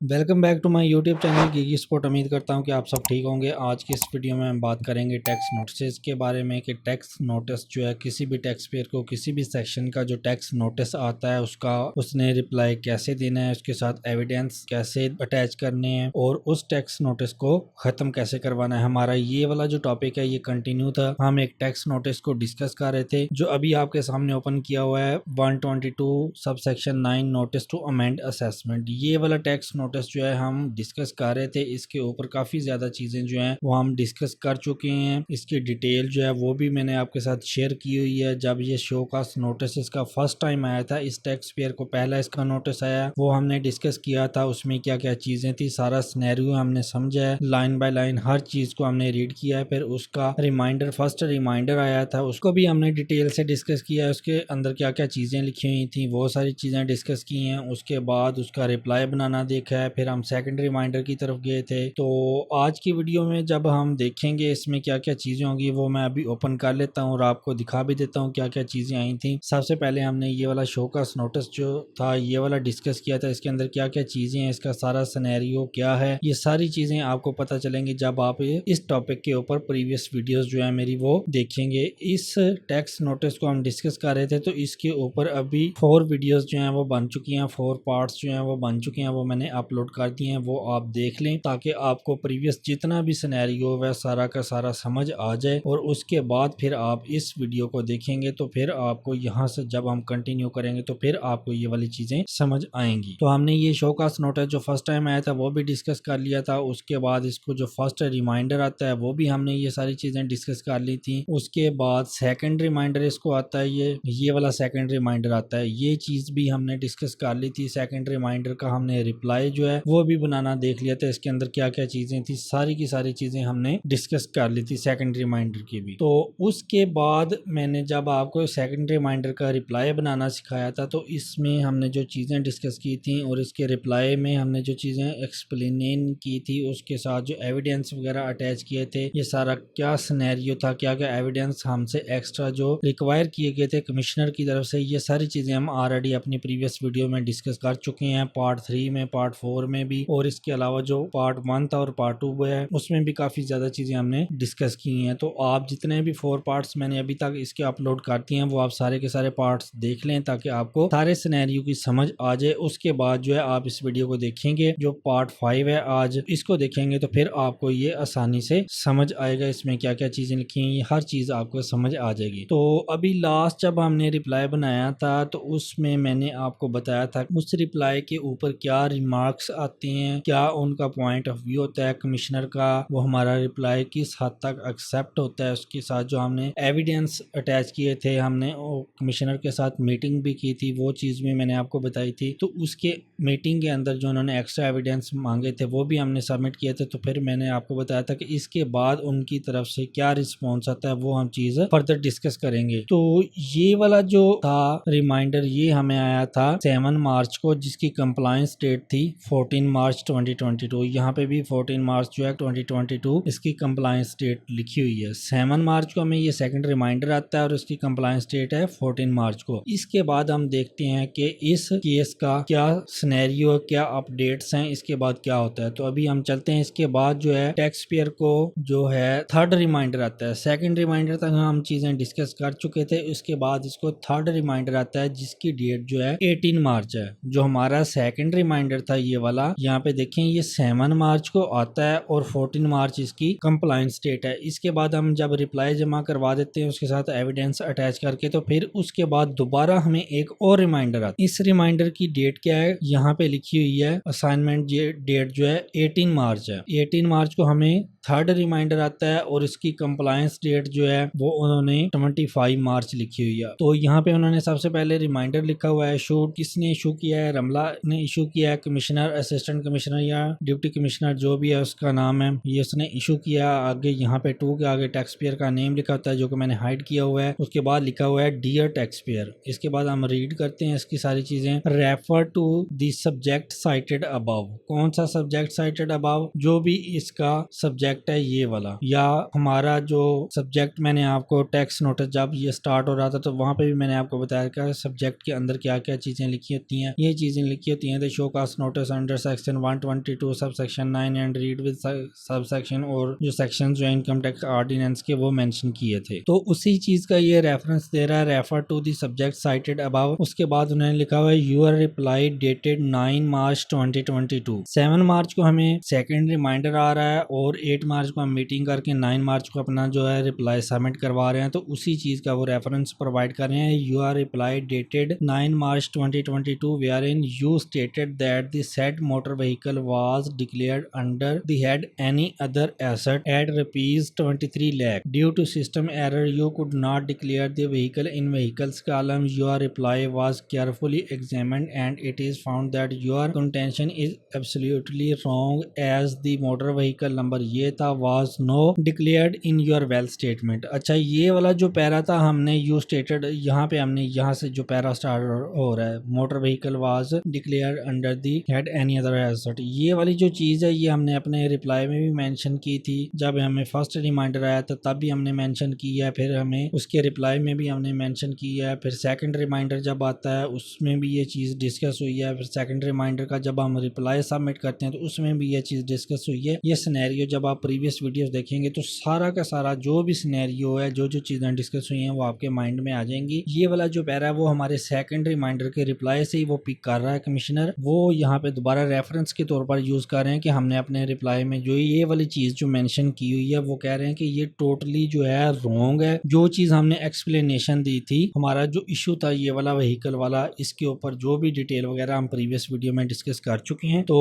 Welcome back to my YouTube channel Gigi Sport. उम्मीद करता हूं कि आप सब ठीक होंगे। आज की इस वीडियो में हम बात करेंगे टैक्स नोटिस के बारे में कि टैक्स नोटिस जो है किसी भी टैक्स पेयर को किसी भी सेक्शन का जो टैक्स नोटिस आता है उसका उसने रिप्लाई कैसे देना है, उसके साथ एविडेंस कैसे अटैच करने हैं और उस टैक्स नोटिस को ख़त्म कैसे करवाना है। हमारा ये वाला जो टॉपिक है ये कंटिन्यू था। हम एक टैक्स नोटिस को डिस्कस कर रहे थे जो अभी आपके सामने ओपन किया हुआ है 122 sub section 9 notice to amend assessment. ये वाला टैक्स नोटिस जो है हम डिस्कस कर रहे थे। इसके ऊपर काफ़ी ज़्यादा चीज़ें जो हैं वो हम डिस्कस कर चुके हैं। इसकी डिटेल जो है वो भी मैंने आपके साथ शेयर की हुई है। जब ये शो कास्ट नोटिस इसका फर्स्ट टाइम आया था, इस टैक्स पेयर को पहला इसका नोटिस आया, वो हमने डिस्कस किया था। उसमें क्या क्या चीज़ें थी, सारा सिनेरियो हमने समझा है, लाइन बाय लाइन हर चीज़ को हमने रीड किया है। फिर उसका रिमाइंडर, फर्स्ट रिमाइंडर आया था, उसको भी हमने डिटेल से डिस्कस किया है। उसके अंदर क्या क्या चीज़ें लिखी हुई थी वो सारी चीज़ें डिस्कस की हैं। उसके बाद उसका रिप्लाई बनाना देखा है। फिर हम सेकंड रिमाइंडर की तरफ गए थे। तो आज की वीडियो में जब हम देखेंगे इसमें क्या क्या चीज़ें होंगी वो मैं अभी ओपन कर लेता हूँ और आपको दिखा भी देता हूँ क्या क्या चीज़ें आई थी। सबसे पहले हमने ये वाला शो का नोटिस जो था ये वाला डिस्कस किया था। इसके अंदर क्या क्या चीज़ें हैं, इसका सारा सिनेरियो क्या है, ये सारी चीज़ें आपको पता चलेंगी जब आप इस टॉपिक के ऊपर प्रीवियस वीडियोस जो है मेरी वो देखेंगे। इस टैक्स नोटिस को हम डिस्कस कर रहे थे तो इसके ऊपर अभी 4 वीडियोस जो हैं वो बन चुकी हैं, 4 पार्ट्स जो हैं वो बन चुके हैं, वो मैंने अपलोड कर दिए हैं। वो आप देख लें ताकि आपको प्रीवियस जितना भी सिनेरियो है सारा का सारा समझ आ जाए और उसके बाद फिर आप इस वीडियो को देखेंगे तो फिर आपको यहाँ से जब हम कंटिन्यू करेंगे तो फिर आपको ये वाली चीज़ें समझ आएंगी। तो हमने ये शोकास्ट नोटिस जो फर्स्ट टाइम आया था वो भी डिस्कस कर लिया था। उसके बाद इसको जो फर्स्ट रिमाइंडर आता है वो भी हमने ये सारी चीज़ें डिस्कस कर ली थी। उसके बाद सेकंड रिमाइंडर इसको आता है, ये वाला सेकंड रिमाइंडर आता है, ये चीज़ भी हमने डिस्कस कर ली थी। सेकंड रिमाइंडर का हमने रिप्लाई जो है वो भी बनाना देख लिया था। इसके अंदर क्या क्या चीज़ें थी सारी की सारी चीज़ें हमने डिस्कस कर ली थी सेकंड रिमाइंडर की भी। तो उसके बाद मैंने जब आपको सेकंड रिमाइंडर का रिप्लाई बनाना सिखाया था तो इसमें हमने जो चीज़ें डिस्कस की थी और इसके रिप्लाई में हमने जो चीज़ें एक्सप्लेन की थी उसके साथ जो एविडेंस वगैरह अटैच किए थे, ये सारा क्या सिनेरियो था, क्या क्या एविडेंस हमसे एक्स्ट्रा जो रिक्वायर किए गए थे कमिश्नर की तरफ से, ये सारी चीज़ें हम ऑलरेडी अपनी प्रीवियस वीडियो में डिस्कस कर चुके हैं, पार्ट 3 में, पार्ट 4 में भी। और इसके अलावा जो पार्ट 1 था और पार्ट 2 है उसमें भी काफ़ी ज़्यादा चीज़ें हमने डिस्कस की हैं। तो आप जितने भी 4 पार्ट्स मैंने अभी तक इसके अपलोड कर दिए हैं वो आप सारे के सारे पार्ट्स देख लें ताकि आपको सारे सिनेरियो की समझ आ जाए। उसके बाद जो है आप इस वीडियो को देखेंगे जो पार्ट 5 है, आज इसको देखेंगे तो फिर आपको ये आसानी से समझ आएगा इसमें क्या क्या चीज़ें लिखी हैं, हर चीज़ आपको समझ आ जाएगी। तो अभी लास्ट जब हमने रिप्लाई बनाया था तो उसमें मैंने आपको बताया था उस रिप्लाई के ऊपर क्या रिमार्क्स आते हैं, क्या उनका पॉइंट ऑफ व्यू होता है कमिश्नर का, वो हमारा रिप्लाई किस हद तक एक्सेप्ट होता है। उसके साथ जो हमने एविडेंस अटैच किए थे, हमने कमिश्नर के साथ मीटिंग भी की थी, वो चीज़ भी मैंने आपको बताई थी। तो उसके मीटिंग के अंदर जो उन्होंने एक्स्ट्रा एविडेंस मांगे थे वो भी हमने सबमिट किए थे। तो फिर मैंने आपको बताया था कि इसके बाद उनकी तरफ से क्या रिस्पॉन्स आता है वो हम चीज़ फर्दर डिस्कस करेंगे। तो ये वाला जो था रिमाइंडर ये हमें आया था 7 मार्च को, जिसकी कंप्लायंस डेट थी 14 मार्च 2022। यहाँ पे भी 14 मार्च जो है 2022 इसकी कंप्लायंस डेट लिखी हुई है। 7 मार्च को हमें ये सेकंड रिमाइंडर आता है और इसकी कंप्लायंस डेट है 14 मार्च को। इसके बाद हम देखते हैं कि इस केस का क्या सिनेरियो, क्या अपडेट्स हैं, इसके बाद क्या होता है। तो अभी हम चलते हैं। इसके बाद जो है टैक्स पेयर को जो है थर्ड रिमाइंडर आता है। सेकंड रिमाइंडर तक हम चीजें डिस्कस कर चुके थे। उसके बाद इसको थर्ड रिमाइंडर आता है जिसकी डेट जो है 18 मार्च है। जो हमारा सेकंड रिमाइंडर था ये वाला, यहाँ पे देखें ये 7 मार्च को आता है और 14 मार्च इसकी कंप्लायंस डेट है। इसके बाद हम जब रिप्लाई जमा करवा देते हैं उसके साथ एविडेंस अटैच करके, तो फिर उसके बाद दोबारा हमें एक और रिमाइंडर आता है। इस रिमाइंडर की डेट क्या है, यहाँ पे लिखी हुई है असाइनमेंट डेट जो है 18 मार्च है। 18 मार्च को हमें थर्ड रिमाइंडर आता है और इसकी कंप्लायंस डेट जो है वो उन्होंने 25 मार्च लिखी हुई है। तो यहाँ पे उन्होंने सबसे पहले रिमाइंडर लिखा हुआ है। इशू किसने इशू किया है, रमला ने इशू किया है। कमिश्नर, असिस्टेंट कमिश्नर या डिप्टी कमिश्नर जो भी है उसका नाम है, ये उसने इशू किया। आगे यहाँ पे 2 के आगे टैक्स पेयर का नेम लिखा होता है जो कि मैंने हाइड किया हुआ है। उसके बाद लिखा हुआ है डियर टैक्स पेयर। इसके बाद हम रीड करते हैं इसकी सारी चीजें। Refer to the subject cited above. कौन सा सब्जेक्ट साइटेड अबव, जो भी इसका सब्जेक्ट सब्जेक्ट है ये वाला, या हमारा जो सब्जेक्ट मैंने आपको टैक्स नोटिस जब ये स्टार्ट हो रहा था तो वहाँ पे भी मैंने आपको बताया कि सब्जेक्ट के अंदर क्या क्या चीज़ें लिखी होती हैं। ये चीज़ें लिखी होती हैं the show cause notice under section 122 sub section 9 and read with sub section, और जो सेक्शन जो इनकम टैक्स ऑर्डिनेंस के वो मेंशन किए थे। तो उसी चीज़ का ये रेफरेंस दे रहा है, refer to the subject cited above. उसके बाद उन्होंने लिखा हुआ है your reply dated 9 March 2022। 7 March को हमें सेकेंड रिमाइंडर आ रहा है और 8 मार्च को हम मीटिंग करके 9 मार्च को अपना जो है रिप्लाई सबमिट करवा रहे हैं। तो उसी चीज़ का वो रेफरेंस प्रोवाइड कर रहे हैं। You are reply dated 9 March 2022 wherein you stated that the said motor vehicle was declared under the head any other asset at rupees 23 lakh. Due to system error, you could not declare the vehicle in vehicles column. Your reply was carefully examined and it is found that your contention is absolutely wrong as the motor vehicle number ये था was no declared in your well statement। अच्छा, ये वाला जो para था हमने you stated, यहाँ पे हमने यहाँ से जो पैरा स्टार्ट हो रहा है motor vehicle was declare under the head any other asset, ये वाली जो चीज़ है ये हमने अपने रिप्लाई में भी मेंशन की थी। जब हमें फर्स्ट रिमाइंडर आया था तब भी हमने मेंशन किया है, फिर हमें उसके रिप्लाई में भी हमने मेंशन किया है, फिर सेकंड रिमाइंडर जब आता है उसमें भी ये चीज़ डिस्कस हुई है, फिर सेकंड रिमाइंडर का जब हम रिप्लाई सबमिट करते हैं तो उसमें भी ये चीज़ डिस्कस हुई है। ये सिनेरियो जब आप प्रीवियस वीडियोस देखेंगे तो सारा का सारा जो भी सिनेरियो है, जो जो चीज़ें डिस्कस हुई हैं वो आपके माइंड में आ जाएंगी। ये वाला जो पैरा है वो हमारे सेकंड रिमाइंडर के रिप्लाई से ही वो पिक कर रहा है कमिश्नर। वो यहाँ पे दोबारा रेफरेंस के तौर पर यूज कर रहे हैं कि हमने अपने रिप्लाई में जो ये वाली चीज जो मेंशन की हुई है वो कह रहे हैं कि ये टोटली जो है रॉन्ग है। जो चीज हमने एक्सप्लेनेशन दी थी, हमारा जो इशू था ये वाला व्हीकल वाला, इसके ऊपर जो भी डिटेल वगैरह हम प्रीवियस वीडियो में डिस्कस कर चुके हैं। तो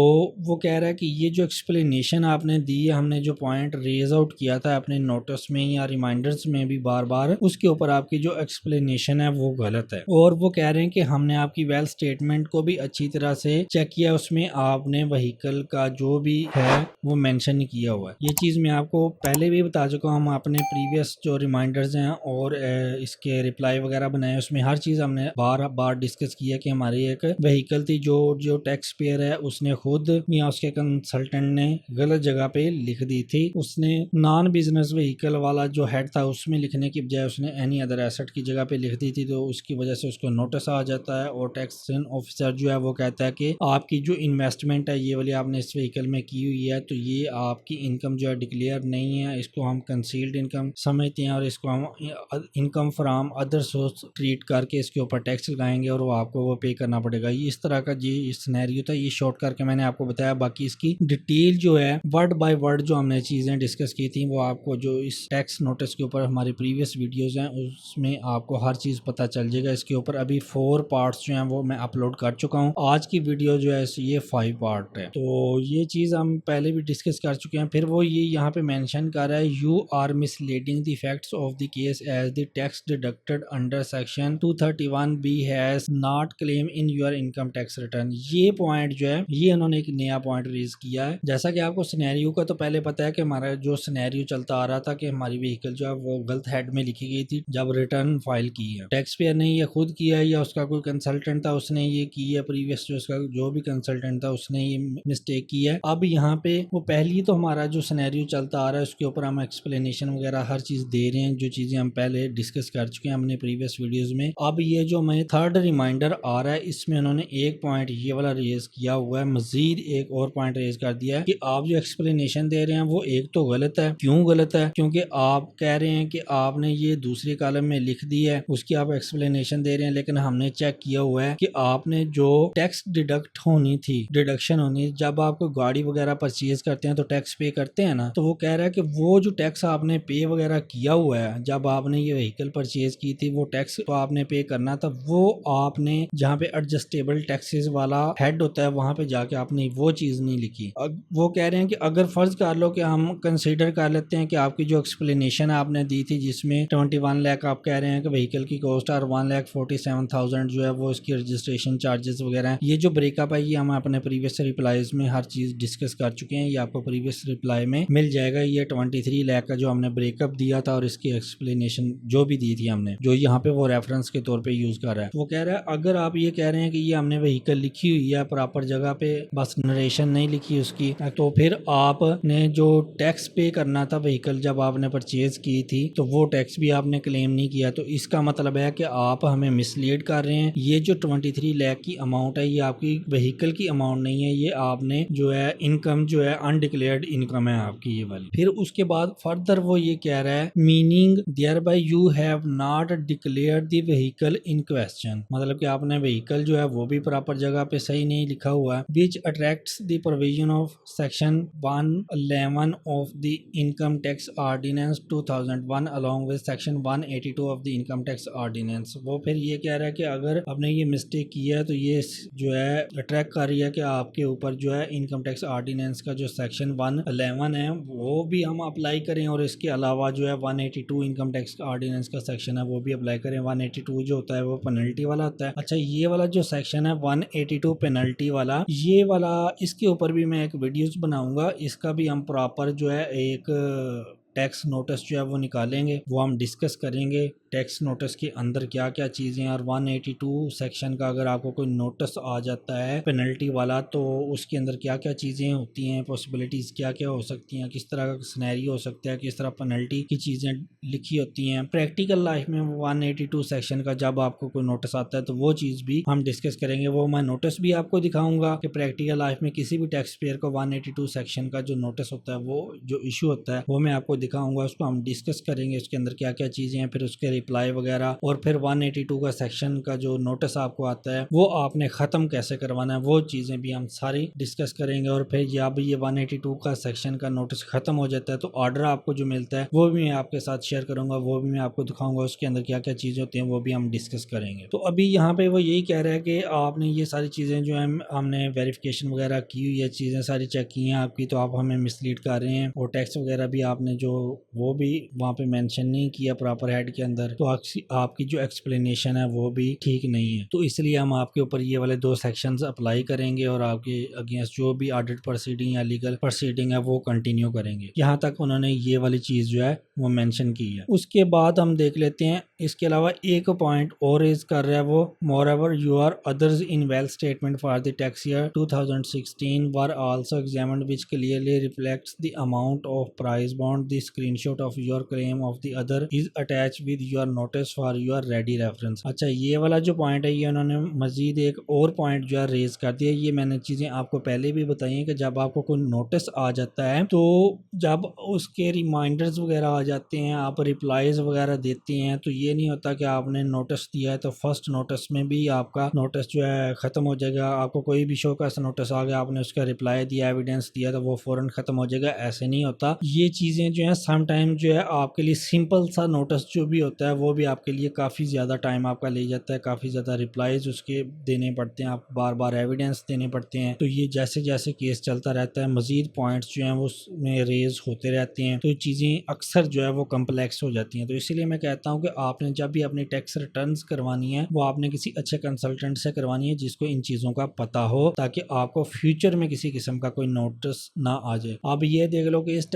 वो कह रहा है कि ये जो एक्सप्लेनेशन आपने दी है, हमने जो पॉइंट रेज आउट किया था अपने नोटिस में या रिमाइंडर्स में भी बार बार, उसके ऊपर आपकी जो एक्सप्लेनेशन है वो गलत है। और वो कह रहे हैं कि हमने आपकी वेल स्टेटमेंट को भी अच्छी तरह से चेक किया, उसमें आपने व्हीकल का जो भी है वो मेंशन किया हुआ है। ये चीज़ मैं आपको पहले भी बता चुका हूँ। हम अपने प्रीवियस जो रिमाइंडर्स हैं और इसके रिप्लाई वगैरह बनाए उसमें हर चीज़ हमने बार बार डिस्कस किया कि हमारी एक व्हीकल थी जो टैक्स पेयर है उसने खुद या उसके कंसल्टेंट ने गलत जगह पे लिख दी थी। उसने नॉन बिजनेस व्हीकल वाला जो हेड था उसमें लिखने की बजाय उसने एनी अदर एसेट की जगह पे लिख दी थी, तो उसकी वजह से उसको नोटिस आ जाता है और टैक्सेशन ऑफिसर जो है वो कहता है कि आपकी जो इन्वेस्टमेंट है ये वाली आपने इस व्हीकल में की हुई है तो ये आपकी इनकम जो है डिक्लेयर नहीं है, इसको हम कंसील्ड इनकम समझते हैं और इसको हम income from other source treat करके इसके ऊपर टैक्स लगाएंगे और वो आपको वो पे करना पड़ेगा। ये इस तरह का जी सिनेरियो था, ये शॉर्ट करके मैंने आपको बताया। बाकी इसकी डिटेल जो है वर्ड बाय वर्ड जो हमने चीज़ें डिस्कस की थी वो आपको जो इस टैक्स नोटिस के ऊपर हमारी प्रीवियस वीडियोस हैं उसमें आपको हर चीज़ पता चल जाएगा। इसके ऊपर अभी 4 पार्ट्स जो हैं वो मैं अपलोड कर चुका हूँ। आज की वीडियो जो है ये 5 पार्ट है, तो ये चीज़ हम पहले भी डिस्कस कर चुके हैं। फिर वो ये यहाँ पे मेंशन कर रहा है you are misleading the facts of the case as the tax deducted under section 231B has not claim in your income tax return. ये पॉइंट जो है ये उन्होंने एक नया पॉइंट रेज किया है। जैसा कि आपको सिनेरियो का तो पहले पता है कि हमारा जो सिनेरियो चलता आ रहा था कि हमारी व्हीकल जो है वो गलत हेड में लिखी गई थी जब रिटर्न फाइल की है। टैक्स पेयर ने ये खुद किया है या उसका कोई कंसल्टेंट था उसने ये की है, प्रीवियस जो उसका जो भी कंसल्टेंट था उसने ये मिस्टेक की है। अब यहाँ पे वो पहली तो हमारा जो सिनेरियो चलता आ रहा है उसके ऊपर हम एक्सप्लेनेशन वगैरह हर चीज़ दे रहे हैं, जो चीज़ें हम पहले डिस्कस कर चुके हैं हमने प्रीवियस वीडियोस में। अब ये जो हमें थर्ड रिमाइंडर आ रहा है इसमें उन्होंने एक पॉइंट ये वाला रेज किया हुआ है, मजीद एक और पॉइंट रेज कर दिया है कि आप जो एक्सप्लेनेशन दे रहे हैं वो एक तो गलत है। क्यों गलत है? क्योंकि आप कह रहे हैं कि आपने ये दूसरी कॉलम में लिख दी है, उसकी आप एक्सप्लेनेशन दे रहे हैं, लेकिन हमने चेक किया हुआ है कि आपने जो टैक्स डिडक्ट होनी थी, डिडक्शन होनी, जब आप कोई गाड़ी वगैरह परचेज करते हैं तो टैक्स पे करते हैं ना, तो वो कह रहा है कि वो जो टैक्स आपने पे वगैरह किया हुआ है जब आपने ये व्हीकल परचेज की थी वो टैक्स तो आपने पे करना था, वो आपने जहाँ पे एडजस्टेबल टैक्सेस वाला हेड होता है वहां पे जाके आपने वो चीज नहीं लिखी। वो कह रहे हैं कि अगर फर्ज कर लो कि हम कंसीडर कर लेते हैं कि आपकी जो एक्सप्लेनेशन आपने दी थी जिसमें 21 लाख आप कह रहे हैं कि व्हीकल की कॉस्ट और 1,47,000 जो है वो इसकी रजिस्ट्रेशन चार्जेस वगैरह हैं। ये जो ब्रेकअप है ये हम अपने प्रीवियस रिप्लाईज में हर चीज डिस्कस कर चुके हैं, ये आपको प्रीवियस रिप्लाई में मिल जाएगा। ये 23 लाख का जो हमने ब्रेकअप दिया था और इसकी एक्सप्लेनेशन जो भी दी थी हमने, जो यहाँ पे वो रेफरेंस के तौर पे यूज कर रहा है। वो कह रहा है अगर आप ये कह रहे हैं कि ये हमने व्हीकल लिखी हुई है प्रॉपर जगह पे, बस नरेशन नहीं लिखी उसकी, तो फिर आपने जो टैक्स पे करना था व्हीकल जब आपने परचेज की थी तो वो टैक्स भी आपने क्लेम नहीं किया, तो इसका मतलब है कि आप हमें मिसलीड कर रहे हैं। ये जो 23 लाख की अमाउंट है ये आपकी व्हीकल की अमाउंट नहीं है, ये आपने जो है इनकम जो है अनडिक्लेयर्ड इनकम है आपकी ये वाली। फिर उसके बाद फर्दर वो ये कह रहा है meaning thereby you have not declare the vehicle in question, मतलब कि आपने व्हीकल जो है वो भी प्रॉपर जगह पे सही नहीं लिखा हुआ है। Which attracts the provision of section 111 of the income tax ordinance 2001 along with section 182 of the income tax ordinance. वो फिर ये कह रहा है कि अगर आपने ये मिस्टेक किया है तो ये जो है अट्रैक्ट कर रही है कि आपके ऊपर जो है इनकम टैक्स ऑर्डिनेंस का जो सेक्शन 111 है वो भी हम अप्लाई करें, और इसके अलावा जो है 182 इनकम टैक्स ऑर्डिनेंस का सेक्शन है वो भी अप्लाई करें। 182 जो होता है वो पेनल्टी वाला होता है। अच्छा, ये वाला जो सेक्शन है 182 पेनल्टी वाला, ये वाला इसके ऊपर भी मैं एक वीडियोस बनाऊंगा, इसका भी हम प्रॉपर जो है एक टैक्स नोटिस जो है वो निकालेंगे, वो हम डिस्कस करेंगे टैक्स नोटिस के अंदर क्या क्या चीज़ें हैं। और 182 सेक्शन का अगर आपको कोई नोटिस आ जाता है पेनल्टी वाला तो उसके अंदर क्या क्या चीज़ें होती हैं, पॉसिबिलिटीज़ क्या क्या हो सकती हैं, किस तरह का सिनेरियो हो सकता है, किस तरह पेनल्टी की चीज़ें लिखी होती हैं प्रैक्टिकल लाइफ में। 182 सेक्शन का जब आपको कोई नोटिस आता है तो वो चीज़ भी हम डिस्कस करेंगे, वो मैं नोटिस भी आपको दिखाऊंगा कि प्रैक्टिकल लाइफ में किसी भी टैक्स पेयर को 182 सेक्शन का जो नोटिस होता है वो जो इशू होता है वो मैं आपको दिखाऊंगा, उसको हम डिस्कस करेंगे उसके अंदर क्या क्या चीज़ें हैं, फिर उसके रिप्लाई वगैरह, और फिर 182 का सेक्शन का जो नोटिस आपको आता है वो आपने ख़त्म कैसे करवाना है वो चीज़ें भी हम सारी डिस्कस करेंगे। और फिर जब ये 182 का सेक्शन का नोटिस ख़त्म हो जाता है तो ऑर्डर आपको जो मिलता है वो भी मैं आपके साथ शेयर करूंगा, वो भी मैं आपको दिखाऊंगा, उसके अंदर क्या क्या चीज़ें होती हैं वो भी हम डिस्कस करेंगे। तो अभी यहाँ पे वो यही कह रहा है कि आपने ये सारी चीज़ें जो है हमने वेरिफिकेशन वगैरह की हुई है, चीज़ें सारी चेक की हैं आपकी, तो आप हमें मिसलीड कर रहे हैं, और टैक्स वगैरह भी आपने जो वो भी वहाँ पे मेंशन नहीं किया प्रॉपर हेड के अंदर, तो आपकी जो एक्सप्लेनेशन है वो भी ठीक नहीं है। तो इसलिए हम आपके ऊपर ये वाले 2 सेक्शंस अप्लाई करेंगे और आपके अगेंस्ट जो भी ऑडिट प्रोसीडिंग या लीगल प्रोसीडिंग है वो कंटिन्यू करेंगे। यहाँ तक उन्होंने ये वाली चीज़ जो है वो मेंशन की है। उसके बाद हम देख लेते हैं, इसके अलावा एक पॉइंट और रेज कर रहा है वो, moreover you are others in wealth statement for the tax year 2016 were also examined which clearly reflects the amount of prize bond, the screenshot of your claim of the other is attach with your notice for your ready reference. अच्छा, ये वाला जो point है ये उन्होंने मजीद एक और point जो है रेज कर दिया। ये मैंने चीज़ें आपको पहले भी बताई हैं कि जब आपको कोई नोटिस आ जाता है तो जब उसके रिमाइंडर्स वगैरह आ जाते हैं, आप रिप्लाईज वगैरह देते हैं, तो ये नहीं होता कि आपने नोटिस दिया है तो फर्स्ट नोटिस में भी आपका नोटिस जो है ख़त्म हो जाएगा। आपको कोई भी शो का ऐसा नोटिस आ गया, आपने उसका रिप्लाई दिया, एविडेंस दिया, तो वो फ़ौरन ख़त्म हो जाएगा, ऐसे नहीं होता। ये चीज़ें जो है समटाइम जो है आपके लिए सिंपल सा नोटिस जो भी होता है वो भी आपके लिए काफ़ी ज़्यादा टाइम आपका ले जाता है, काफ़ी ज़्यादा रिप्लाईज उसके देने पड़ते हैं, आप बार बार एविडेंस देने पड़ते हैं। तो ये जैसे जैसे केस चलता रहता है मज़ीद पॉइंट्स जो हैं वो उसमें रेज होते रहते हैं, तो चीज़ें अक्सर जो है वो कम्प्लेक्स हो जाती हैं। तो इसीलिए मैं कहता हूँ कि आपने जब भी अपनी टैक्स रिटर्न्स करवानी है वो आपने किसी अच्छे कंसल्टेंट से करवानी है जिसको इन चीज़ों का पता हो, ताकि आपको फ्यूचर में किसी किस्म का कोई नोटिस ना आ जाए। आप ये देख लो कि इस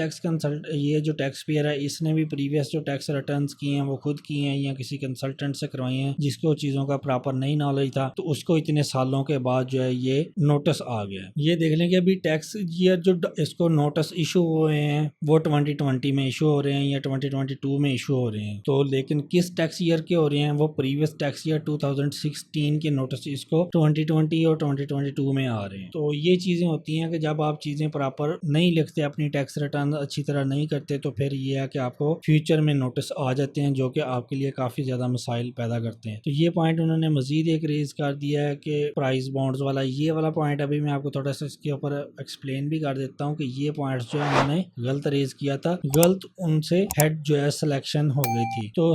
ये जो टैक्स पेयर है इसने भी प्रीवियस जो टैक्स रिटर्न्स किए हैं वो खुद किए हैं या किसी कंसल्टेंट से करवाई हैं जिसको चीज़ों का प्रॉपर नहीं नॉलेज था, तो उसको इतने सालों के बाद जो है ये नोटिस आ गया। ये देख लें कि अभी टैक्स ईयर जो इसको नोटिस इशू हुए हैं वो 2020 में इशू हो रहे हैं या 2022 में इशू हो रहे हैं, तो लेकिन किस टैक्स ईयर के हो रहे हैं, वो प्रीवियस टैक्स ईयर 2016 के नोटिस इसको 2020 और 2022 में आ रहे हैं। तो ये चीज़ें होती हैं कि जब आप चीज़ें प्रॉपर नहीं लिखते, अपनी टैक्स रिटर्न अच्छी तरह नहीं करते, तो फिर ये है कि आपको फ्यूचर में नोटिस आ जाते हैं जो कि आपके लिए काफ़ी ज़्यादा मसाइल पैदा करते हैं। तो ये पॉइंट उन्होंने मजीद एक रेज कर दिया है कि प्राइस बॉन्ड्स वाला, ये वाला पॉइंट अभी मैं आपको थोड़ा सा इसके ऊपर एक्सप्लेन भी कर देता हूँ कि ये पॉइंट्स जो है उन्होंने गलत रेज किया था, गलत उनसे हेड जो है सिलेक्शन हो गई थी। तो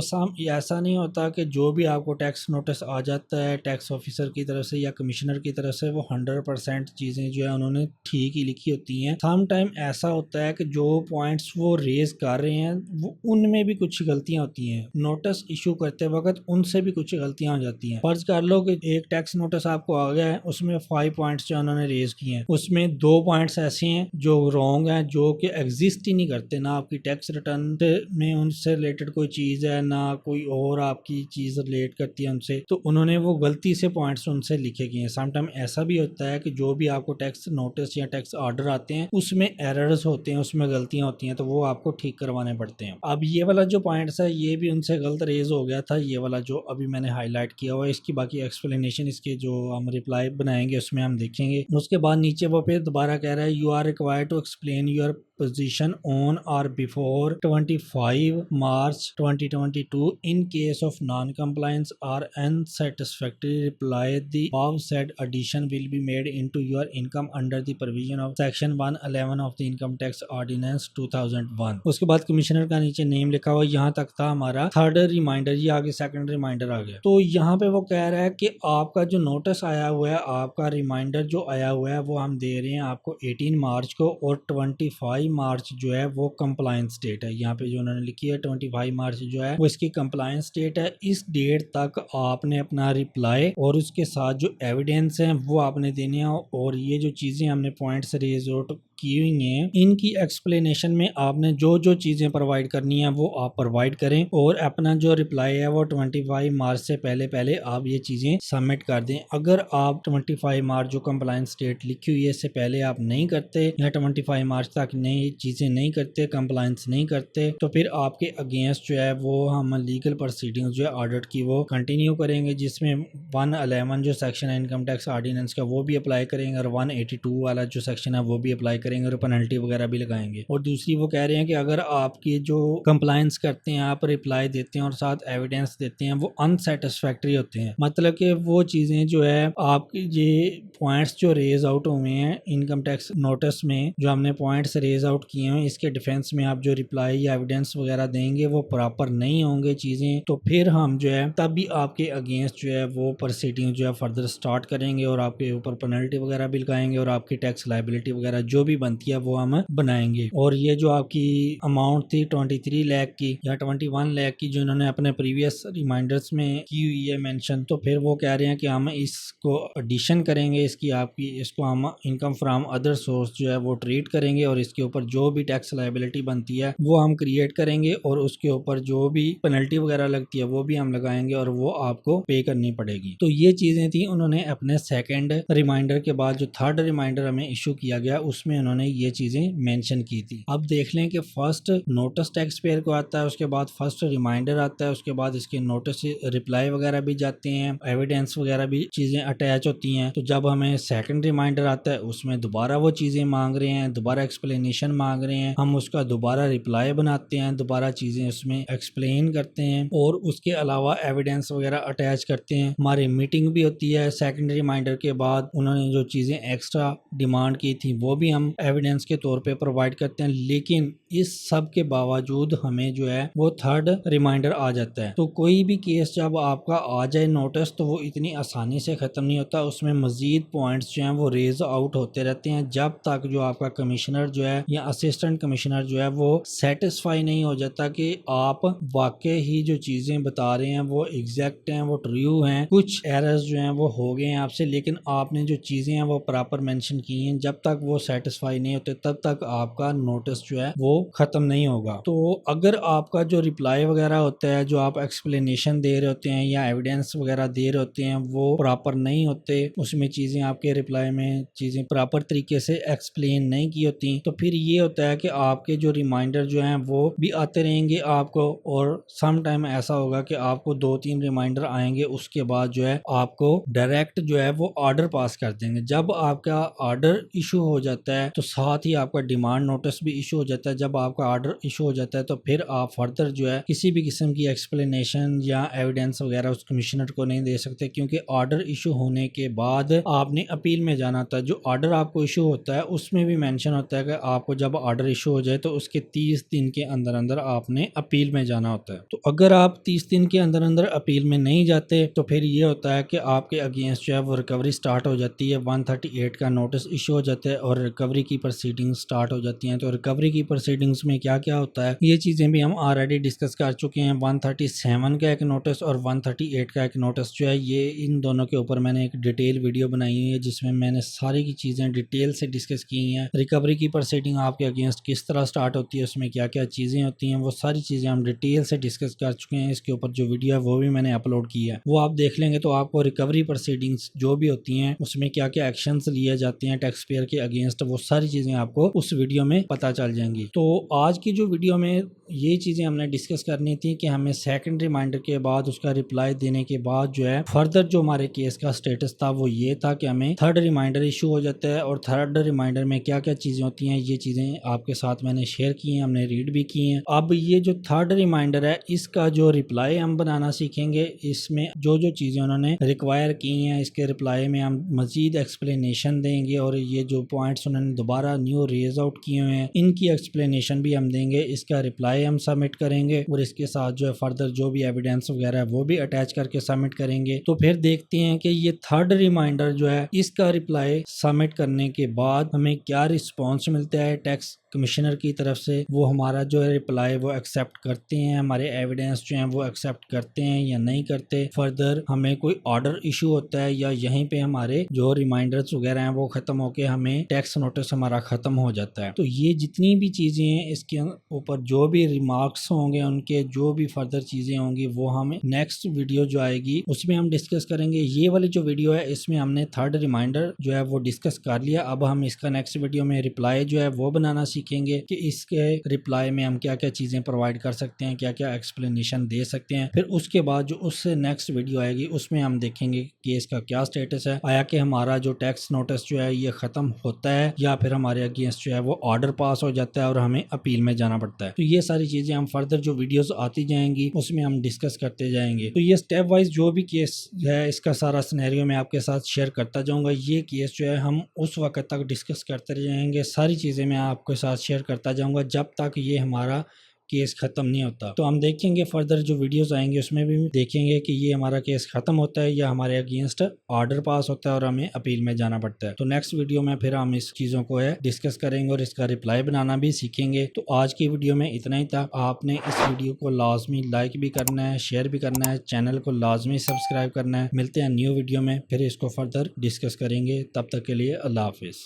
ऐसा नहीं होता कि जो भी आपको टैक्स नोटिस आ जाता है टैक्स ऑफिसर की तरफ से या कमिश्नर की तरफ से वो 100% चीज़ें जो है उन्होंने ठीक ही लिखी होती हैं। सम टाइम ऐसा होता है कि जो पॉइंट्स वो रेज कर रहे हैं वो उनमें भी कुछ गलतियां होती हैं, नोटिस इशू करते वक्त उनसे भी कुछ गलतियां हो जाती हैं। फर्ज कर लो कि एक टैक्स नोटिस आपको आ गया है, उसमें 5 पॉइंट्स जो उन्होंने रेज किए हैं उसमें 2 पॉइंट्स ऐसे हैं जो रॉन्ग हैं, जो कि एग्जिस्ट ही नहीं करते, ना आपकी टैक्स रिटर्न में उनसे रिलेटेड कोई चीज़ है, ना कोई कोई और आपकी चीज़ रिलेट करती है उनसे, तो उन्होंने वो गलती से पॉइंट्स उनसे लिखे गए हैं। समटाइम ऐसा भी होता है कि जो भी आपको टैक्स नोटिस या टैक्स ऑर्डर आते हैं उसमें एरर्स होते हैं, उसमें गलतियां होती हैं, तो वो आपको ठीक करवाने पड़ते हैं। अब ये वाला जो पॉइंट्स है ये भी उनसे गलत रेज हो गया था, ये वाला जो अभी मैंने हाईलाइट किया हुआ है। इसकी बाकी एक्सप्लेनेशन इसके जो हम रिप्लाई बनाएंगे उसमें हम देखेंगे। उसके बाद नीचे वो फिर दोबारा कह रहा है, you are required to explain your position on or before 25 March 2022 in case of non-compliance or unsatisfactory reply. The above said addition will be made into your income under the provision of section 111 of the income tax ordinance 2001। उसके बाद commissioner का नीचे name लिखा हुआ, यहाँ तक था हमारा थर्ड रिमाइंडर, ये आगे सेकंड रिमाइंडर आ गया। तो यहाँ पे वो कह रहा है कि आपका जो नोटिस आया हुआ है, आपका रिमाइंडर जो आया हुआ है वो हम दे रहे हैं आपको 18 मार्च को, और 25 मार्च जो है वो कंप्लायंस डेट है। यहाँ पे जो उन्होंने लिखी है 25 मार्च जो है वो इसकी कंप्लायंस डेट है। इस डेट तक आपने अपना रिप्लाई और उसके साथ जो एविडेंस है वो आपने देने हैं, और ये जो चीज़ें हमने पॉइंट्स रेज आउट की हुई हैं इनकी एक्सप्लेनेशन में आपने जो जो चीज़ें प्रोवाइड करनी है वो आप प्रोवाइड करें, और अपना जो रिप्लाई है वो 25 मार्च से पहले पहले आप ये चीज़ें सबमिट कर दें। अगर आप 25 मार्च जो कंप्लायंस डेट लिखी हुई है इससे पहले आप नहीं करते या 25 मार्च तक नई चीज़ें नहीं करते, कंप्लायंस नहीं करते, तो फिर आपके अगेंस्ट जो है वो हम लीगल प्रोसीडिंग जो है ऑडिट की वो कंटिन्यू करेंगे, जिसमें 111 जो सेक्शन है इनकम टैक्स ऑर्डिनेंस का वो भी अप्लाई करेंगे, और 182 वाला जो सेक्शन है वो भी अप्लाई करेंगे, और पेनल्टी वगैरह भी लगाएंगे। और दूसरी वो कह रहे हैं कि अगर आपकी जो कंप्लायंस करते हैं, आप रिप्लाई देते हैं और साथ एविडेंस देते हैं, वो अनसेटिस्फैक्ट्री होते हैं, मतलब कि वो चीज़ें जो है आपकी ये पॉइंट्स जो रेज आउट हुए हैं इनकम टैक्स नोटिस में, जो हमने पॉइंट्स रेज आउट किए हैं, इसके डिफेंस में आप जो रिप्लाई या एविडेंस वगैरह देंगे वो प्रॉपर नहीं होंगे चीज़ें, तो फिर हम जो है तब भी आपके अगेंस्ट जो है वो प्रोसीडिंग जो है फर्दर स्टार्ट करेंगे, और आपके ऊपर पेनल्टी वगैरह भी लगाएंगे, और आपकी टैक्स लायबिलिटी वगैरह जो भी बनती है वो हम बनाएंगे। और ये जो आपकी अमाउंट थी 23 लाख की या 21 लाख की जो इन्होंने अपने प्रीवियस रिमाइंडर्स में की हुई है मेंशन, तो फिर वो कह रहे हैं कि हम इसको एडिशन करेंगे, इसकी आपकी इसको हम इनकम फ्रॉम अदर सोर्स जो है वो ट्रीट करेंगे, और इसके ऊपर जो भी टैक्स लायबिलिटी बनती है वो हम क्रिएट करेंगे, और उसके ऊपर जो भी पेनल्टी वगैरह लगती है वो भी हम लगाएंगे, और वो आपको पे करनी पड़ेगी। तो ये चीजें थी उन्होंने अपने सेकंड रिमाइंडर के बाद। जो थर्ड रिमाइंडर हमें इशू किया गया उसमें उन्होंने ये चीजें मेंशन की थी। अब देख लें कि फर्स्ट नोटिस टैक्स पेयर को आता है, उसके बाद फर्स्ट रिमाइंडर आता है, उसके बाद इसके नोटिस रिप्लाई वगैरह भी जाते हैं, एविडेंस वगैरह भी चीजें अटैच होती हैं। तो जब हमें सेकंड रिमाइंडर आता है उसमें दोबारा वो चीजें मांग रहे हैं, दोबारा एक्सप्लेनेशन मांग रहे हैं, हम उसका दोबारा रिप्लाई बनाते हैं, दोबारा चीजें उसमें एक्सप्लेन करते हैं, और उसके अलावा एविडेंस वगैरह अटैच करते हैं। हमारी मीटिंग भी होती है सेकंड रिमाइंडर के बाद, उन्होंने जो चीजें एक्स्ट्रा डिमांड की थी वो भी हम एविडेंस के तौर पे प्रोवाइड करते हैं। लेकिन इस सब के बावजूद हमें जो है वो थर्ड रिमाइंडर आ जाता है। तो कोई भी केस जब आपका आ जाए नोटिस, तो वो इतनी आसानी से ख़त्म नहीं होता, उसमें मजीद पॉइंट्स जो हैं वो रेज आउट होते रहते हैं, जब तक जो आपका कमिश्नर जो है या असिस्टेंट कमिश्नर जो है वो सेटिस्फाई नहीं हो जाता कि आप वाकई ही जो चीज़ें बता रहे हैं वो एग्जैक्ट हैं, वो ट्रू हैं। कुछ एरर्स जो हैं वो हो गए हैं आपसे, लेकिन आपने जो चीज़ें हैं वो प्रॉपर मेंशन की हैं, जब तक वो सेटिस्फाई नहीं होते तब तक आपका नोटिस जो है वो ख़त्म नहीं होगा। तो अगर आपका जो रिप्लाई वगैरह होता है, जो आप एक्सप्लेनेशन दे रहे होते हैं या एविडेंस वगैरह दे रहे होते हैं वो प्रॉपर नहीं होते, उसमें चीज़ें आपके रिप्लाई में चीज़ें प्रॉपर तरीके से एक्सप्लेन नहीं की होती, तो फिर ये होता है कि आपके जो रिमाइंडर जो हैं वो भी आते रहेंगे आपको, और सम टाइम ऐसा होगा कि आपको 2-3 रिमाइंडर आएंगे, उसके बाद जो है आपको डायरेक्ट जो है वो ऑर्डर पास कर देंगे। जब आपका ऑर्डर इशू हो जाता है तो साथ ही आपका डिमांड नोटिस भी इशू हो जाता है। जब आपका ऑर्डर इशू हो जाता है तो फिर आप फर्दर जो है किसी भी किस्म की एक्सप्लेनेशन या एविडेंस वगैरह उस कमिश्नर को नहीं दे सकते, क्योंकि ऑर्डर इशू होने के बाद आपने अपील में जाना होता है। जो ऑर्डर आपको इशू होता है उसमें भी मेंशन होता है कि आपको जब ऑर्डर इशू हो जाए तो उसके 30 दिन के अंदर अंदर आपने अपील में जाना होता है। तो अगर आप 30 दिन के अंदर अंदर अपील में नहीं जाते तो फिर ये होता है कि आपके अगेंस्ट जो है वो रिकवरी स्टार्ट हो जाती है, 138 का नोटिस इशू हो जाता है और रिकवरी की प्रोसीडिंग स्टार्ट हो जाती हैं। तो रिकवरी की प्रोसीडिंग्स में क्या क्या होता है ये चीज़ें भी हम ऑलरेडी डिस्कस कर चुके हैं। 137 का एक नोटिस और 138 का एक नोटिस जो है, ये इन दोनों के ऊपर मैंने एक डिटेल वीडियो बनाई हुई है जिसमें मैंने सारी की चीज़ें डिटेल से डिस्कस की हैं। रिकवरी की प्रोसीडिंग प्रोसीडिंग आपके अगेंस्ट किस तरह स्टार्ट होती है, उसमें क्या क्या चीज़ें होती हैं, वो सारी चीज़ें हम डिटेल से डिस्कस कर चुके हैं। इसके ऊपर जो वीडियो है वो भी मैंने अपलोड की है, वो आप देख लेंगे तो आपको रिकवरी प्रोसीडिंग्स जो भी होती हैं उसमें क्या क्या एक्शंस लिए जाते हैं टैक्स पेयर के अगेंस्ट, वो सारी चीज़ें आपको उस वीडियो में पता चल जाएंगी। तो आज की जो वीडियो में ये चीज़ें हमने डिस्कस करनी थी कि हमें सेकंड रिमाइंडर के बाद उसका रिप्लाई देने के बाद जो है फर्दर जो हमारे केस का स्टेटस था वो ये था कि हमें थर्ड रिमाइंडर इशू हो जाता है, और थर्ड रिमाइंडर में क्या क्या चीज़ें होती हैं ये चीज़ें आपके साथ मैंने शेयर की हैं, हमने रीड भी की हैं। अब ये जो थर्ड रिमाइंडर है इसका जो रिप्लाई हम बनाना सीखेंगे, इसमें जो जो चीज़ें उन्होंने रिक्वायर की हैं इसके रिप्लाई में हम मजीद एक्सप्लेनेशन देंगे, और ये जो पॉइंट्स उन्होंने दोबारा न्यू रेज आउट किए हुए हैं इनकी एक्सप्लेनेशन भी हम देंगे, इसका रिप्लाई हम सबमिट करेंगे, और इसके साथ जो है फर्दर जो भी एविडेंस वगैरह है वो भी अटैच करके सबमिट करेंगे। तो फिर देखते हैं कि ये थर्ड रिमाइंडर जो है इसका रिप्लाई सबमिट करने के बाद हमें क्या रिस्पॉन्स मिलता है टैक्स कमिश्नर की तरफ से, वो हमारा जो है रिप्लाई वो एक्सेप्ट करते हैं, हमारे एविडेंस जो हैं वो एक्सेप्ट करते हैं या नहीं करते, फर्दर हमें कोई ऑर्डर इशू होता है या यहीं पे हमारे जो रिमाइंडर्स वगैरह हैं वो खत्म होके हमें टैक्स नोटिस हमारा खत्म हो जाता है। तो ये जितनी भी चीज़ें हैं इसके ऊपर जो भी रिमार्क्स होंगे, उनके जो भी फर्दर चीज़ें होंगी वो हम नेक्स्ट वीडियो जो आएगी उसमें हम डिस्कस करेंगे। ये वाली जो वीडियो है इसमें हमने थर्ड रिमाइंडर जो है वो डिस्कस कर लिया, अब हम इसका नेक्स्ट वीडियो में रिप्लाई जो है वो बनाना सीखेंगे कि इसके रिप्लाई में हम क्या क्या चीज़ें प्रोवाइड कर सकते हैं, क्या क्या एक्सप्लेनेशन दे सकते हैं। फिर उसके बाद जो उससे नेक्स्ट वीडियो आएगी उसमें हम देखेंगे केस का क्या स्टेटस है, आया कि हमारा जो टैक्स नोटिस जो है ये ख़त्म होता है या फिर हमारे अगेंस्ट जो है वो ऑर्डर पास हो जाता है और हमें अपील में जाना पड़ता है। तो ये सारी चीज़ें हम फर्दर जो वीडियोस आती जाएंगी उसमें हम डिस्कस करते जाएंगे। तो ये स्टेप वाइज जो भी केस है इसका सारा सिनेरियो मैं आपके साथ शेयर करता जाऊंगा। ये केस जो है हम उस वक्त तक डिस्कस करते जाएंगे, सारी चीज़ें मैं आपके साथ शेयर करता जाऊंगा जब तक ये हमारा केस ख़त्म नहीं होता। तो हम देखेंगे फर्दर जो वीडियोस आएंगे उसमें भी देखेंगे कि ये हमारा केस ख़त्म होता है या हमारे अगेंस्ट ऑर्डर पास होता है और हमें अपील में जाना पड़ता है। तो नेक्स्ट वीडियो में फिर हम इस चीज़ों को है डिस्कस करेंगे और इसका रिप्लाई बनाना भी सीखेंगे। तो आज की वीडियो में इतना ही था। आपने इस वीडियो को लाजमी लाइक भी करना है, शेयर भी करना है, चैनल को लाजमी सब्सक्राइब करना है। मिलते हैं न्यू वीडियो में, फिर इसको फर्दर डिस्कस करेंगे। तब तक के लिए अल्लाह हाफिज़।